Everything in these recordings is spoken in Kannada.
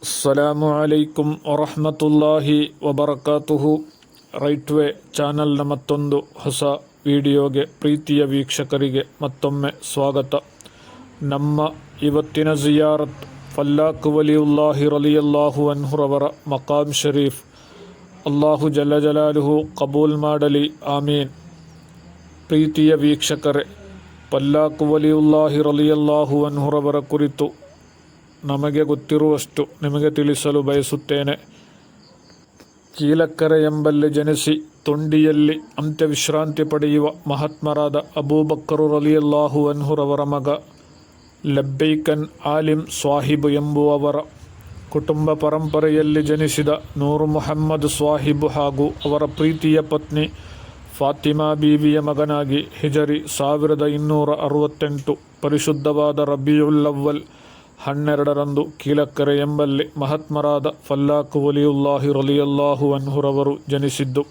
ಅಸ್ಸಲಾಮು ಅಲೈಕುಂ ವರಹಮತುಲ್ಲಾಹಿ ವಬರಕಾತುಹು. ರೈಟ್ ವೇ ಚಾನಲ್ನ ಮತ್ತೊಂದು ಹೊಸ ವಿಡಿಯೋಗೆ ಪ್ರೀತಿಯ ವೀಕ್ಷಕರಿಗೆ ಮತ್ತೊಮ್ಮೆ ಸ್ವಾಗತ. ನಮ್ಮ ಇವತ್ತಿನ ಜಿಯಾರತ್ ಫಲ್ಲಾಕ್ ವಲಿಯುಲ್ಲಾಹಿ ರಲಿಯಲ್ಲಾಹು ಅನ್ಹುರವರ ಮಕಾಮ್ ಶರೀಫ್. ಅಲ್ಲಾಹು ಜಲ್ಲ ಜಲಾಲುಹು ಕಬೂಲ್ ಮಾಡಲಿ, ಆಮೀನ್. ಪ್ರೀತಿಯ ವೀಕ್ಷಕರೇ, ಫಲ್ಲಾಕ್ ವಲಿಯುಲ್ಲಾಹಿ ರಲಿಯಲ್ಲಾಹು ಅನ್ಹುರವರ ಕುರಿತು ನಮಗೆ ಗೊತ್ತಿರುವಷ್ಟು ನಿಮಗೆ ತಿಳಿಸಲು ಬಯಸುತ್ತೇನೆ. ಕೀಲಕ್ಕರೆ ಎಂಬಲ್ಲಿ ಜನಿಸಿ ತೊಂಡಿಯಲ್ಲಿ ಅಂತ್ಯವಿಶ್ರಾಂತಿ ಪಡೆಯುವ ಮಹಾತ್ಮರಾದ ಅಬೂಬಕ್ಕರು ರಲಿಯಲ್ಲಾಹು ಅನ್ಹುರವರ ಮಗ ಲಬ್ಬೈಕನ್ ಆಲಿಂ ಸ್ವಾಹಿಬ್ ಎಂಬುವವರ ಕುಟುಂಬ ಪರಂಪರೆಯಲ್ಲಿ ಜನಿಸಿದ ನೂರು ಮುಹಮ್ಮದ್ ಸ್ವಾಹಿಬ್ ಹಾಗೂ ಅವರ ಪ್ರೀತಿಯ ಪತ್ನಿ ಫಾತಿಮಾ ಬೀವಿಯ ಮಗನಾಗಿ ಹಿಜರಿ 1268 ಪರಿಶುದ್ಧವಾದ ರಬಿಯುಲ್ ಅವ್ವಲ್ 12ರಂದು ಕೀಲಕ್ಕರೆ ಎಂಬಲ್ಲಿ ಮಹಾತ್ಮರಾದ ಫಲ್ಲಾಕ್ ವಲಿಯುಲ್ಲಾಹಿ ರಲಿಯಲ್ಲಾಹು ಅನ್ಹುರವರು ಜನಿಸಿದ್ದು.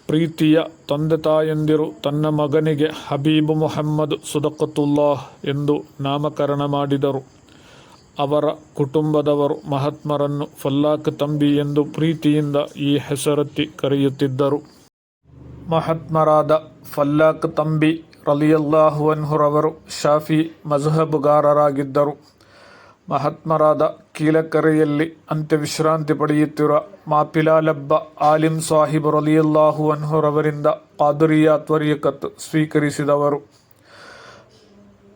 ಪ್ರೀತಿಯ ತಂದೆ ತಾಯಂದಿರು ತನ್ನ ಮಗನಿಗೆ ಹಬೀಬ್ ಮುಹಮ್ಮದ್ ಸುದಕತುಲ್ಲಾಹ್ ಎಂದು ನಾಮಕರಣ ಮಾಡಿದರು. ಅವರ ಕುಟುಂಬದವರು ಮಹಾತ್ಮರನ್ನು ಫಲ್ಲಾಕ್ ತಂಬಿ ಎಂದು ಪ್ರೀತಿಯಿಂದ ಈ ಹೆಸರೆತ್ತಿ ಕರೆಯುತ್ತಿದ್ದರು. ಮಹಾತ್ಮರಾದ ಫಲ್ಲಾಕ್ ತಂಬಿ ರಲಿಯಲ್ಲಾಹು ಅನ್ಹುರವರು ಶಾಫಿ ಮಜ್ಹಬ್ಗಾರರಾಗಿದ್ದರು. ಮಹಾತ್ಮರಾದ ಕೀಲಕ್ಕರೆಯಲ್ಲಿ ಅಂತ್ಯವಿಶ್ರಾಂತಿ ಪಡೆಯುತ್ತಿರುವ ಮಾಪಿಲಾಲಬ್ಬ ಆಲಿಂ ಸಾಹಿಬ್ ರಲಿಯಲ್ಲಾಹು ಅನ್ಹುರವರಿಂದ ಕಾದರಿಯಾ ತ್ವರೀಕತ್ ಸ್ವೀಕರಿಸಿದವರು.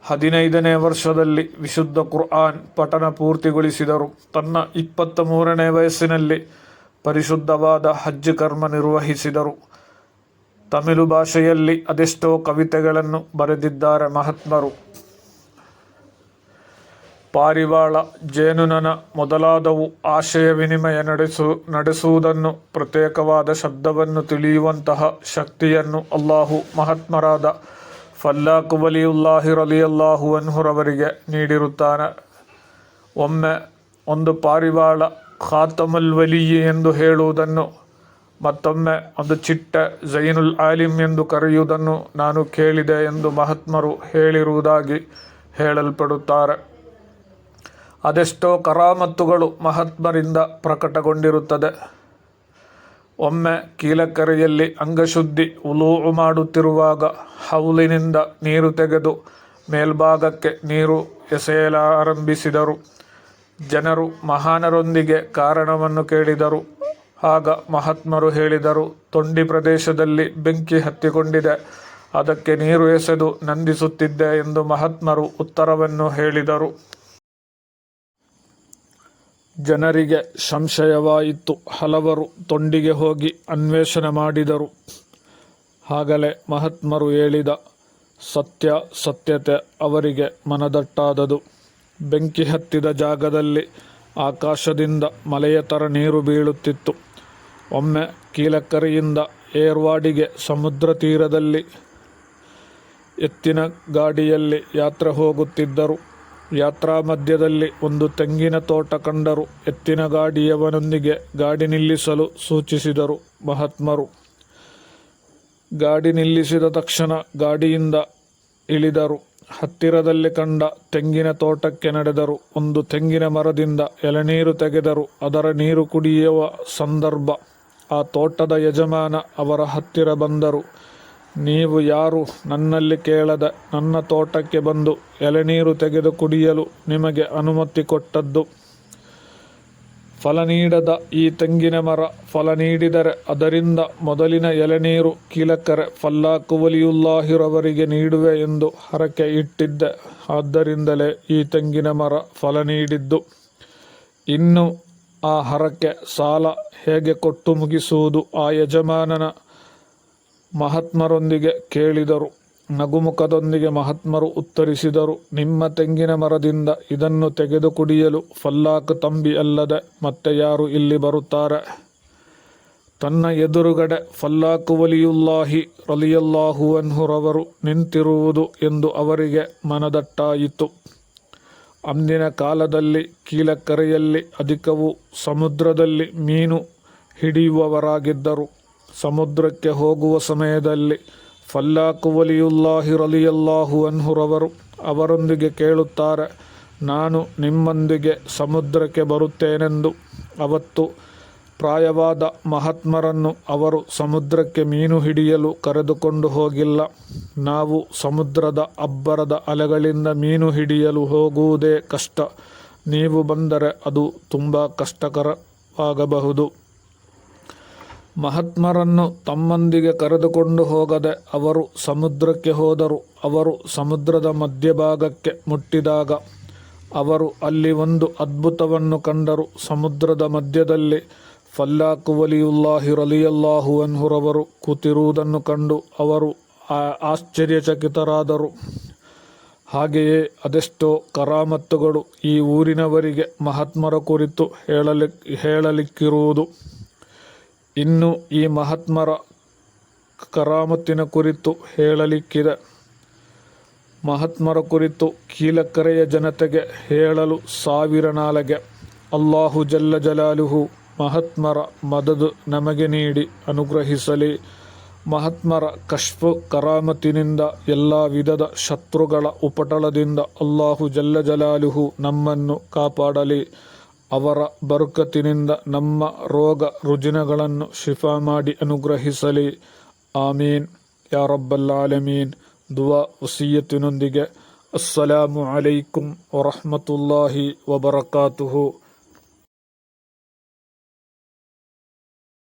15ನೇ ವರ್ಷದಲ್ಲಿ ವಿಶುದ್ಧ ಕುರ್ಆನ್ ಪಠನ ಪೂರ್ತಿಗೊಳಿಸಿದರು. ತನ್ನ 23ನೇ ವಯಸ್ಸಿನಲ್ಲಿ ಪರಿಶುದ್ಧವಾದ ಹಜ್ ಕರ್ಮ ನಿರ್ವಹಿಸಿದರು. ತಮಿಳು ಭಾಷೆಯಲ್ಲಿ ಅದೆಷ್ಟೋ ಕವಿತೆಗಳನ್ನು ಬರೆದಿದ್ದಾರೆ ಮಹಾತ್ಮರು. ಪಾರಿವಾಳ, ಜೇನುನೊಣ ಮೊದಲಾದವು ಆಶಯ ವಿನಿಮಯ ನಡೆಸುವುದನ್ನು, ಪ್ರತ್ಯೇಕವಾದ ಶಬ್ದವನ್ನು ತಿಳಿಯುವಂತಹ ಶಕ್ತಿಯನ್ನು ಅಲ್ಲಾಹು ಮಹಾತ್ಮರಾದ ಫಲ್ಲಾಕ್ ವಲಿಯುಲ್ಲಾಹಿ ರಲಿಯಲ್ಲಾಹು ಅನ್ಹುರವರಿಗೆ ನೀಡಿರುತ್ತಾನೆ. ಒಮ್ಮೆ ಒಂದು ಪಾರಿವಾಳ ಖಾತಮುಲ್ ವಲಿಯಿ ಎಂದು ಹೇಳುವುದನ್ನು, ಮತ್ತೊಮ್ಮೆ ಒಂದು ಚಿಟ್ಟೆ ಝೈನುಲ್ ಆಲಿಂ ಎಂದು ಕರೆಯುವುದನ್ನು ನಾನು ಕೇಳಿದೆ ಎಂದು ಮಹಾತ್ಮರು ಹೇಳಿರುವುದಾಗಿ ಹೇಳಲ್ಪಡುತ್ತಾರೆ. ಅದೆಷ್ಟೋ ಕರಾಮತ್ತುಗಳು ಮಹಾತ್ಮರಿಂದ ಪ್ರಕಟಗೊಂಡಿರುತ್ತದೆ. ಒಮ್ಮೆ ಕೀಲಕ್ಕರೆಯಲ್ಲಿ ಅಂಗಶುದ್ಧಿ ಉಲೂ ಮಾಡುತ್ತಿರುವಾಗ ಹೌಲಿನಿಂದ ನೀರು ತೆಗೆದು ಮೇಲ್ಭಾಗಕ್ಕೆ ನೀರು ಎಸೆಯಲಾರಂಭಿಸಿದರು. ಜನರು ಮಹಾನರೊಂದಿಗೆ ಕಾರಣವನ್ನು ಕೇಳಿದರು. ಆಗ ಮಹಾತ್ಮರು ಹೇಳಿದರು, ತೊಂಡಿ ಪ್ರದೇಶದಲ್ಲಿ ಬೆಂಕಿ ಹತ್ತಿಕೊಂಡಿದೆ, ಅದಕ್ಕೆ ನೀರು ಎಸೆದು ನಂದಿಸುತ್ತಿದ್ದೆ ಎಂದು ಮಹಾತ್ಮರು ಉತ್ತರವನ್ನು ಹೇಳಿದರು. ಜನರಿಗೆ ಸಂಶಯವಾಯಿತು. ಹಲವರು ತೊಂಡಿಗೆ ಹೋಗಿ ಅನ್ವೇಷಣೆ ಮಾಡಿದರು. ಆಗಲೇ ಮಹಾತ್ಮರು ಹೇಳಿದ ಸತ್ಯತೆ ಅವರಿಗೆ ಮನದಟ್ಟಾದದು. ಬೆಂಕಿ ಹತ್ತಿದ ಜಾಗದಲ್ಲಿ ಆಕಾಶದಿಂದ ಮಳೆಯ ಥರ ನೀರು ಬೀಳುತ್ತಿತ್ತು. ಒಮ್ಮೆ ಕೀಲಕ್ಕರೆಯಿಂದ ಏರ್ವಾಡಿಗೆ ಸಮುದ್ರ ತೀರದಲ್ಲಿ ಎತ್ತಿನ ಗಾಡಿಯಲ್ಲಿ ಯಾತ್ರೆ ಹೋಗುತ್ತಿದ್ದರು. ಯಾತ್ರಾ ಮಧ್ಯದಲ್ಲಿ ಒಂದು ತೆಂಗಿನ ತೋಟ ಕಂಡರು. ಎತ್ತಿನ ಗಾಡಿಯವನೊಂದಿಗೆ ಗಾಡಿ ನಿಲ್ಲಿಸಲು ಸೂಚಿಸಿದರು ಮಹಾತ್ಮರು. ಗಾಡಿ ನಿಲ್ಲಿಸಿದ ತಕ್ಷಣ ಗಾಡಿಯಿಂದ ಇಳಿದರು. ಹತ್ತಿರದಲ್ಲಿ ಕಂಡ ತೆಂಗಿನ ತೋಟಕ್ಕೆ ನಡೆದರು. ಒಂದು ತೆಂಗಿನ ಮರದಿಂದ ಎಳನೀರು ತೆಗೆದರು. ಅದರ ನೀರು ಕುಡಿಯುವ ಸಂದರ್ಭ. ಆ ತೋಟದ ಯಜಮಾನ ಅವರ ಹತ್ತಿರ ಬಂದರು. ನೀವು ಯಾರು ನನ್ನಲ್ಲಿ ಕೇಳದೆ ನನ್ನ ತೋಟಕ್ಕೆ ಬಂದು ಎಳನೀರು ತೆಗೆದು ಕುಡಿಯಲು ನಿಮಗೆ ಅನುಮತಿ ಕೊಟ್ಟದ್ದು? ಫಲ ನೀಡದ ಈ ತೆಂಗಿನ ಮರ ಫಲ ನೀಡಿದರೆ ಅದರಿಂದ ಮೊದಲಿನ ಎಳನೀರು ಕೀಲಕ್ಕರೆ ಫಲ್ಲಾಕ್ ವಲಿಯುಲ್ಲಾಹಿರವರಿಗೆ ನೀಡುವೆ ಎಂದು ಹರಕೆ ಇಟ್ಟಿದ್ದೆ. ಆದ್ದರಿಂದಲೇ ಈ ತೆಂಗಿನ ಮರ ಫಲ ನೀಡಿದ್ದು. ಇನ್ನು ಆ ಹರಕೆ ಸಾಲ ಹೇಗೆ ಕೊಟ್ಟು ಮುಗಿಸುವುದು? ಆ ಯಜಮಾನನ ಮಹಾತ್ಮರೊಂದಿಗೆ ಕೇಳಿದರು. ನಗುಮುಖದೊಂದಿಗೆ ಮಹಾತ್ಮರು ಉತ್ತರಿಸಿದರು, ನಿಮ್ಮ ತೆಂಗಿನ ಮರದಿಂದ ಇದನ್ನು ತೆಗೆದು ಕುಡಿಯಲು ಫಲ್ಲಾಕ್ ತಂಬಿ ಅಲ್ಲದೆ ಮತ್ತೆ ಯಾರು ಇಲ್ಲಿ ಬರುತ್ತಾರೆ? ತನ್ನ ಎದುರುಗಡೆ ಫಲ್ಲಾಕ್ ವಲಿಯುಲ್ಲಾಹಿ ರಲಿಯಲ್ಲಾಹು ಅನ್ಹುರವರು ನಿಂತಿರುವುದು ಎಂದು ಅವರಿಗೆ ಮನದಟ್ಟಾಯಿತು. ಅಂದಿನ ಕಾಲದಲ್ಲಿ ಕೀಲಕ್ಕರೆಯಲ್ಲಿ ಅಧಿಕವು ಸಮುದ್ರದಲ್ಲಿ ಮೀನು ಹಿಡಿಯುವವರಾಗಿದ್ದರು. ಸಮುದ್ರಕ್ಕೆ ಹೋಗುವ ಸಮಯದಲ್ಲಿ ಫಲ್ಲಾಕ್ ವಲಿಯುಲ್ಲಾಹಿ ರಲಿಯಲ್ಲಾಹು ಅನ್ಹುರವರು ಅವರೊಂದಿಗೆ ಕೇಳುತ್ತಾರೆ, ನಾನು ನಿಮ್ಮೊಂದಿಗೆ ಸಮುದ್ರಕ್ಕೆ ಬರುತ್ತೇನೆಂದು. ಅವತ್ತು ಪ್ರಾಯವಾದ ಮಹಾತ್ಮರನ್ನು ಅವರು ಸಮುದ್ರಕ್ಕೆ ಮೀನು ಹಿಡಿಯಲು ಕರೆದುಕೊಂಡು ಹೋಗಿಲ್ಲ. ನಾವು ಸಮುದ್ರದ ಅಬ್ಬರದ ಅಲೆಗಳಿಂದ ಮೀನು ಹಿಡಿಯಲು ಹೋಗುವುದೇ ಕಷ್ಟ. ನೀವು ಬಂದರೆ ಅದು ತುಂಬ ಕಷ್ಟಕರವಾಗಬಹುದು. ಮಹಾತ್ಮರನ್ನು ತಮ್ಮೊಂದಿಗೆ ಕರೆದುಕೊಂಡು ಹೋಗದೆ ಅವರು ಸಮುದ್ರಕ್ಕೆ ಹೋದರು. ಅವರು ಸಮುದ್ರದ ಮಧ್ಯಭಾಗಕ್ಕೆ ಮುಟ್ಟಿದಾಗ ಅವರು ಅಲ್ಲಿ ಒಂದು ಅದ್ಭುತವನ್ನು ಕಂಡರು. ಸಮುದ್ರದ ಮಧ್ಯದಲ್ಲಿ ಫಲ್ಲಾಕು ವಲಿಯುಲ್ಲಾಹಿ ರಲಿಯಲ್ಲಾಹು ಅನ್ಹುರವರು ಕೂತಿರುವುದನ್ನು ಕಂಡು ಅವರು ಆಶ್ಚರ್ಯಚಕಿತರಾದರು. ಹಾಗೆಯೇ ಅದೆಷ್ಟೋ ಕರಾಮತ್ತುಗಳು ಈ ಊರಿನವರಿಗೆ ಮಹಾತ್ಮರ ಕುರಿತು ಹೇಳಲಿಕ್ಕಿರುವುದು. ಇನ್ನು ಈ ಮಹಾತ್ಮರ ಕರಾಮತ್ತಿನ ಕುರಿತು ಹೇಳಲಿಕ್ಕಿದೆ. ಮಹಾತ್ಮರ ಕುರಿತು ಕೀಲಕರೆಯ ಜನತೆಗೆ ಹೇಳಲು ಸಾವಿರ ನಾಲಗೆ. ಅಲ್ಲಾಹು ಜಲ್ಲ ಜಲಾಲುಹು ಮಹಾತ್ಮರ ಮದದು ನಮಗೆ ನೀಡಿ ಅನುಗ್ರಹಿಸಲಿ. ಮಹಾತ್ಮರ ಕಶ್ಫು ಕರಾಮತಿನಿಂದ ಎಲ್ಲ ವಿಧದ ಶತ್ರುಗಳ ಉಪಟಳದಿಂದ ಅಲ್ಲಾಹು ಜಲ್ಲ ಜಲಾಲುಹು ನಮ್ಮನ್ನು ಕಾಪಾಡಲಿ. ಅವರ ಬರುಕತಿನಿಂದ ನಮ್ಮ ರೋಗ ರುಜಿನಗಳನ್ನು ಶಿಫಾ ಮಾಡಿ ಅನುಗ್ರಹಿಸಲಿ. ಆಮೀನ್ ಯಾ ರಬ್ಬಲ್ ಆಲಮೀನ್. ದುವಾ ವಸಿಯತ್ತಿನೊಂದಿಗೆ ಅಸ್ಸಲಾಮು ಅಲೈಕುಂ ವರಹ್ಮತುಲ್ಲಾಹಿ ವಬರಕಾತುಹು.